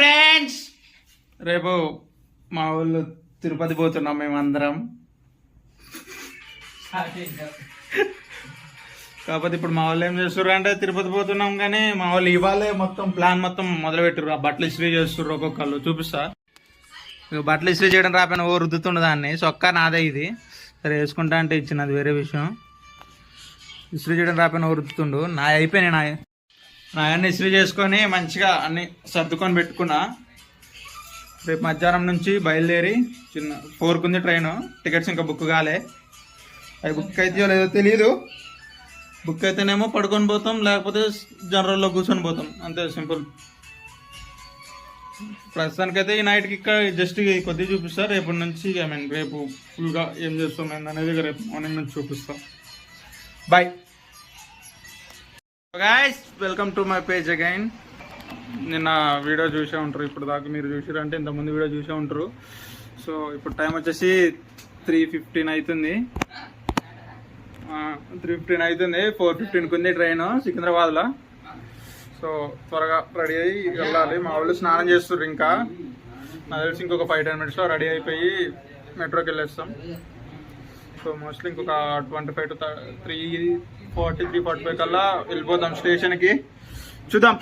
Friends, రేపు మా ఊళ్ళు తిరుపతి పోతున్నాం మేమందరం. కాకపోతే ఇప్పుడు మా వాళ్ళు ఏం చేస్తుర్రు అంటే తిరుపతి పోతున్నాం, కానీ మా వాళ్ళు ఇవాళే మొత్తం ప్లాన్ మొత్తం మొదలు పెట్టిర్రు. ఆ బట్టలు ఇస్త్రీ చేస్తుర్రు ఒక్కొక్కళ్ళు. చూపిస్తా. బట్టలు ఇస్త్రీ చేయడం రాపోయినా ఓ రుద్దుతుండ దాన్ని. సొక్కా నాదే ఇది. సరే వేసుకుంటా అంటే ఇచ్చినది వేరే విషయం. ఇస్త్రీ చేయడం రాపోయినా ఓ రుద్దుతుండు. నా అయిపోయినాయి. నా అన్ని ఇస్త్రీ చేసుకొని మంచిగా అన్ని సర్దుకొని పెట్టుకున్నా. రేపు మధ్యాహ్నం నుంచి బయలుదేరి చిన్న 4కు ఉంది ట్రైన్. టికెట్స్ ఇంకా బుక్ కాలే. అవి బుక్ అయితే లేదో తెలియదు. బుక్ అయితేనేమో పడుకొని పోతాం, లేకపోతే జనరల్లో కూర్చొని పోతాం. అంతే సింపుల్. ప్రస్తుతానికైతే ఈ నైట్కి ఇక్కడ జస్ట్ కొద్దిగా చూపిస్తా. రేపటి నుంచి రేపు ఫుల్గా ఏం చేస్తాం అనేది రేపు మార్నింగ్ నుంచి చూపిస్తాం. Bye guys, welcome to my page again. నిన్న వీడియో చూసే ఉంటారు, ఇప్పుడు దాకా మీరు చూసారంటే ఇంతకుముందు వీడియో చూసే ఉంటారు. సో ఇప్పుడు టైం వచ్చేసి 3:15 అవుతుంది. 3:15 అవుతుంది. 4:15కి ఉంది ట్రైన్ సికింద్రాబాద్లో. సో త్వరగా రెడీ అయ్యి వెళ్ళాలి. మా వాళ్ళు స్నానం చేస్తుర్రు. ఇంకా నాకు తెలిసి ఇంకొక 5-10 minutesలో రెడీ అయిపోయి మెట్రోకి వెళ్ళేస్తాం. సో మోస్ట్లీ ఇంకొక 25 to 3:40, 3:45 కల్లా వెళ్ళిపోతాం స్టేషన్కి. చూద్దాం.